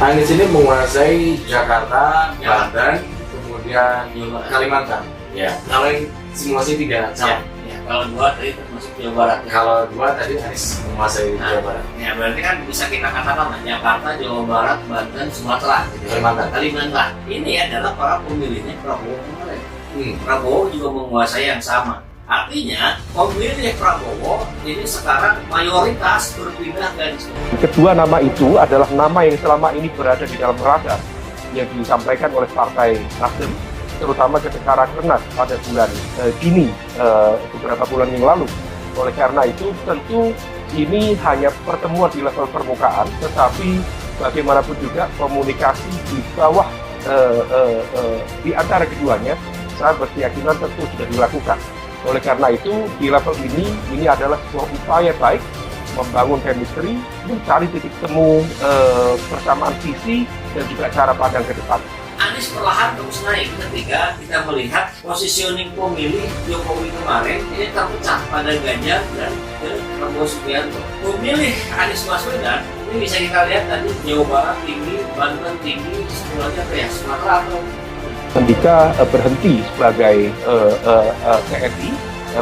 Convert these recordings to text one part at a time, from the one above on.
Anies ini menguasai Jakarta, Banten, kemudian Kalimantan. Ya. Kalau yang simulasi 3 calon. Ya, kalau 2 tadi termasuk Jawa Barat. Kalau 2 tadi Anies menguasai Jawa Barat. Ya berarti kan bisa kita katakan Jakarta, Jawa Barat, Banten, Sumatera, Kalimantan. Ini adalah para pemilihnya Prabowo kemarin. Prabowo juga menguasai yang sama. Artinya pemilih Prabowo ini sekarang mayoritas berpindah ke Anies. Kedua nama itu adalah nama yang selama ini berada di dalam radar yang disampaikan oleh Partai Nasdem, terutama ketika Rakernas pada bulan Juni beberapa bulan yang lalu. Oleh karena itu tentu ini hanya pertemuan di level permukaan, tetapi bagaimanapun juga komunikasi di bawah di antara keduanya saya berkeyakinan tentu sudah dilakukan. Oleh karena itu di level ini adalah sebuah upaya baik membangun chemistry, mencari titik temu persamaan visi dan juga cara pandang ke depan. Anies perlahan terus naik ketika kita melihat positioning pemilih Jokowi kemarin ini terpecah pada Ganjar dan Prabowo Subianto. Pemilih Anies Baswedan ini bisa kita lihat tadi Jawa Barat tinggi, Banten tinggi, sebelumnya Sumatera atau Andika berhenti sebagai TNI,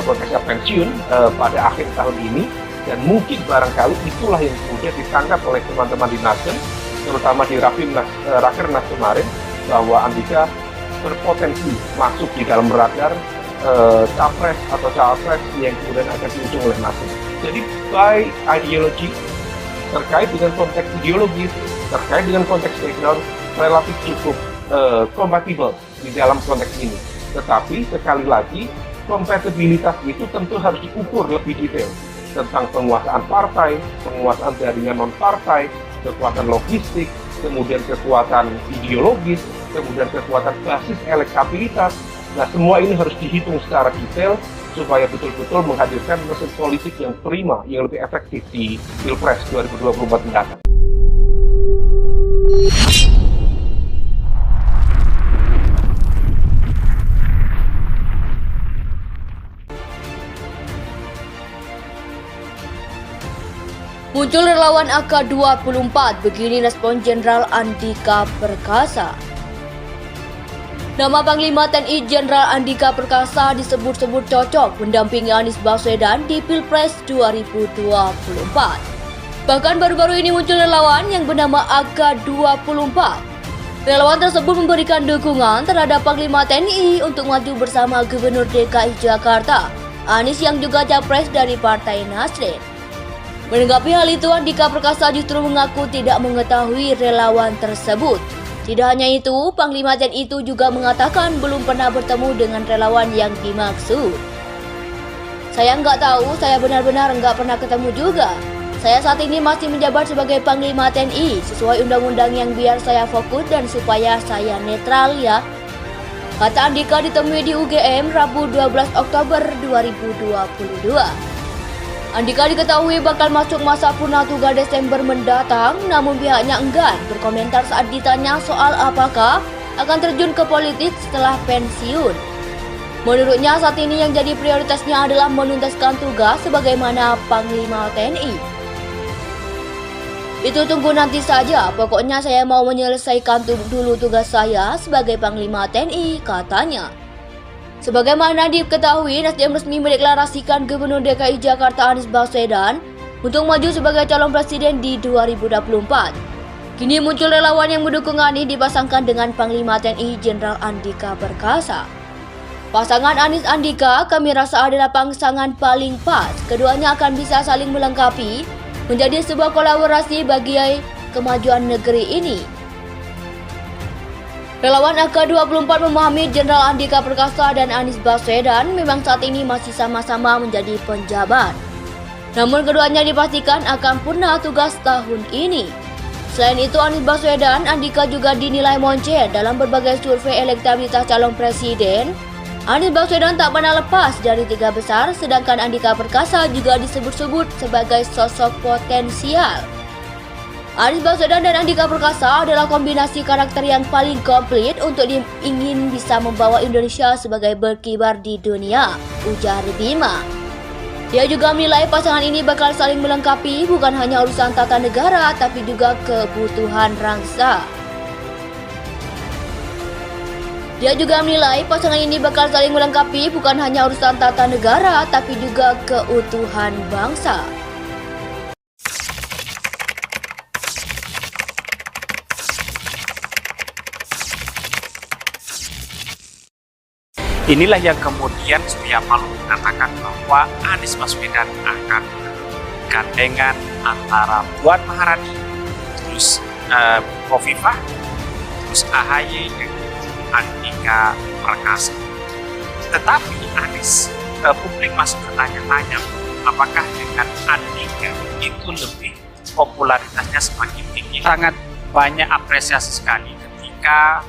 konteksnya pensiun pada akhir tahun ini, dan mungkin barangkali itulah yang kemudian ditangkap oleh teman-teman di Nasdem, terutama di Rakernas kemarin, bahwa Andika berpotensi masuk di dalam radar capres atau cawapres yang kemudian akan diusung oleh Nasdem. Jadi by ideologi, terkait dengan konteks ideologis, terkait dengan konteks background, relatif cukup kompatibel di dalam konteks ini. Tetapi sekali lagi kompatibilitas itu tentu harus diukur lebih detail tentang penguasaan partai, penguasaan jaringan non-partai, kekuatan logistik, kemudian kekuatan ideologis, kemudian kekuatan basis elektabilitas. Nah, semua ini harus dihitung secara detail supaya betul-betul menghadirkan mesin politik yang prima, yang lebih efektif di Pilpres 2024 mendatang. Muncul relawan AK24, begini respon Jenderal Andika Perkasa. Nama Panglima TNI Jenderal Andika Perkasa disebut-sebut cocok mendampingi Anies Baswedan di Pilpres 2024. Bahkan baru-baru ini muncul relawan yang bernama AK24. Relawan tersebut memberikan dukungan terhadap Panglima TNI untuk maju bersama Gubernur DKI Jakarta, Anies yang juga capres dari Partai Nasdem. Menanggapi hal itu, Andika Perkasa justru mengaku tidak mengetahui relawan tersebut. Tidak hanya itu, Panglima TNI itu juga mengatakan belum pernah bertemu dengan relawan yang dimaksud. Saya nggak tahu, saya benar-benar nggak pernah ketemu juga. Saya saat ini masih menjabat sebagai Panglima TNI sesuai undang-undang yang biar saya fokus dan supaya saya netral ya. Kata Andika ditemui di UGM Rabu 12 Oktober 2022. Andika diketahui bakal masuk masa purna tugas Desember mendatang, namun pihaknya enggan berkomentar saat ditanya soal apakah akan terjun ke politik setelah pensiun. Menurutnya saat ini yang jadi prioritasnya adalah menuntaskan tugas sebagaimana Panglima TNI. Itu tunggu nanti saja, pokoknya saya mau menyelesaikan dulu tugas saya sebagai Panglima TNI, katanya. Sebagaimana diketahui, Nasdem resmi mendeklarasikan Gubernur DKI Jakarta Anies Baswedan untuk maju sebagai calon presiden di 2024. Kini muncul relawan yang mendukung Anies dipasangkan dengan Panglima TNI Jenderal Andika Perkasa. Pasangan Anies Andika kami rasa adalah pasangan paling pas. Keduanya akan bisa saling melengkapi menjadi sebuah kolaborasi bagi kemajuan negeri ini. Relawan AK24 memahami Jenderal Andika Perkasa dan Anies Baswedan memang saat ini masih sama-sama menjadi penjabat. Namun keduanya dipastikan akan purna tugas tahun ini. Selain itu, Anies Baswedan, Andika juga dinilai moncet dalam berbagai survei elektabilitas calon presiden. Anies Baswedan tak pernah lepas dari 3 besar, sedangkan Andika Perkasa juga disebut-sebut sebagai sosok potensial. Anies Baswedan dan Andika Perkasa adalah kombinasi karakter yang paling komplit untuk ingin bisa membawa Indonesia sebagai berkibar di dunia, ujar Bima. Dia juga menilai pasangan ini bakal saling melengkapi bukan hanya urusan tata negara tapi juga kebutuhan bangsa. Dia juga menilai pasangan ini bakal saling melengkapi bukan hanya urusan tata negara tapi juga keutuhan bangsa. Inilah yang kemudian Surya Paloh mengatakan bahwa Anies Baswedan akan gandengan antara Puan Maharani, terus Khofifah, terus AHY dengan Andika Perkasa. Tetapi Anies, publik masih bertanya-tanya apakah dengan Andika itu lebih popularitasnya semakin tinggi. Sangat banyak apresiasi sekali ketika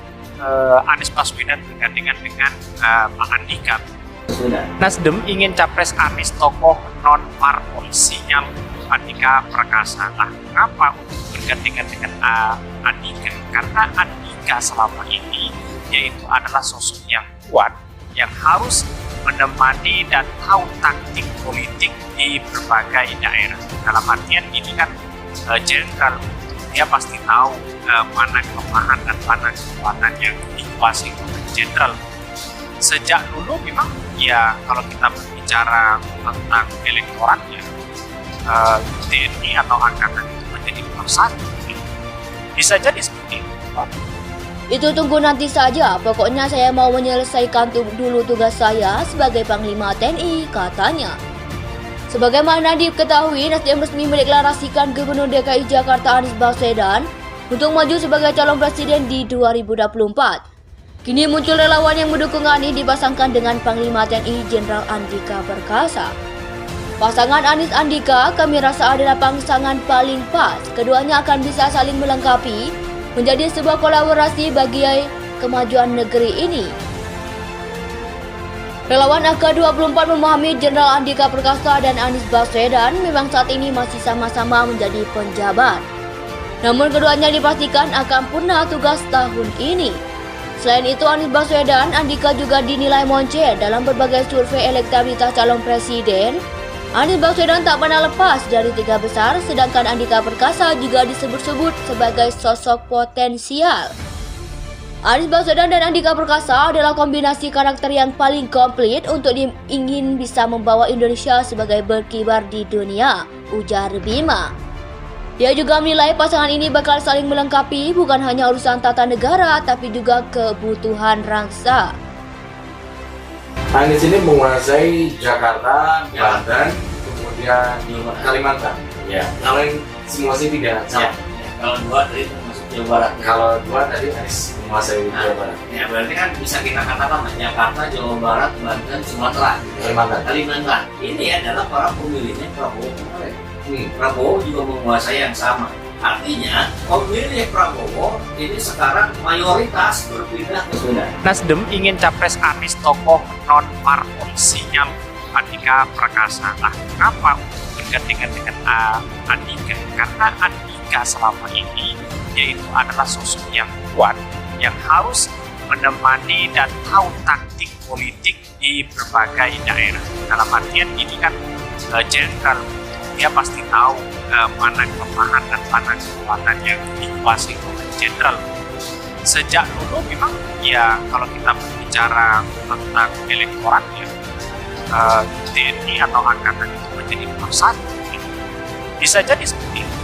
Anies Baswedan bergandengan dengan Pak Andika. Nasdem ingin capres Anies tokoh non parpol, sinyal Andika Perkasa. Nah, kenapa bergandengan dengan Andika? Karena Andika selama ini yaitu adalah sosok yang kuat yang harus menemani dan tahu taktik politik di berbagai daerah. Dalam artian ini kan jenderal, dia pasti tahu mana kelemahan dan mana kekuatan yang dikuasai oleh jenderal. Sejak dulu memang ya kalau kita berbicara tentang elektoratnya, TNI atau Angkatan itu menjadi nomor satu. Bisa jadi seperti itu. Itu tunggu nanti saja, pokoknya saya mau menyelesaikan dulu tugas saya sebagai Panglima TNI, katanya. Sebagaimana diketahui, Nasdem resmi mendeklarasikan Gubernur DKI Jakarta Anies Baswedan untuk maju sebagai calon presiden di 2024. Kini muncul relawan yang mendukung Anies dipasangkan dengan Panglima TNI Jenderal Andika Perkasa. Pasangan Anies Andika kami rasa adalah pasangan paling pas. Keduanya akan bisa saling melengkapi menjadi sebuah kolaborasi bagi kemajuan negeri ini. Relawan AK24 memahami Jenderal Andika Perkasa dan Anies Baswedan memang saat ini masih sama-sama menjadi penjabat. Namun keduanya dipastikan akan punah tugas tahun ini. Selain itu, Anies Baswedan, Andika juga dinilai moncer dalam berbagai survei elektabilitas calon presiden. Anies Baswedan tak pernah lepas dari tiga besar, sedangkan Andika Perkasa juga disebut-sebut sebagai sosok potensial. Anies Baswedan dan Andika Perkasa adalah kombinasi karakter yang paling komplit untuk ingin bisa membawa Indonesia sebagai berkibar di dunia, ujar Bima. Dia juga menilai pasangan ini bakal saling melengkapi bukan hanya urusan tata negara tapi juga kebutuhan bangsa. Anies ini menguasai Jakarta, Banten, kemudian Kalimantan. Ya. Kalau yang simulasi tidak sama. Ya. Kalau dua tadi masuk Jawa Barat. Kalau dua tadi Anies menguasai Jawa Barat. Ya berarti kan bisa kita katakan Jakarta, Jawa Barat, Banten, Sumatera, Kalimantan. Ini adalah para pemilihnya Prabowo kemarin. Prabowo juga menguasai yang sama. Artinya pemilih Prabowo ini sekarang mayoritas berpindah ke Sudan. Nasdem ingin capres Anies tokoh non parpol, sinyal Andika Perkasa. Nah, kenapa bergandengan dengan Andika? Karena Andika selama ini yaitu adalah sosok yang kuat yang harus menemani dan tahu taktik politik di berbagai daerah. Dalam artian ini kan jenderal, dia pasti tahu mana kelemahan dan mana kekuatan yang dikuasai oleh jenderal. Sejak dulu memang ya kalau kita berbicara tentang elektoratnya, TNI atau Angkatan itu menjadi nomor satu. Bisa jadi seperti itu.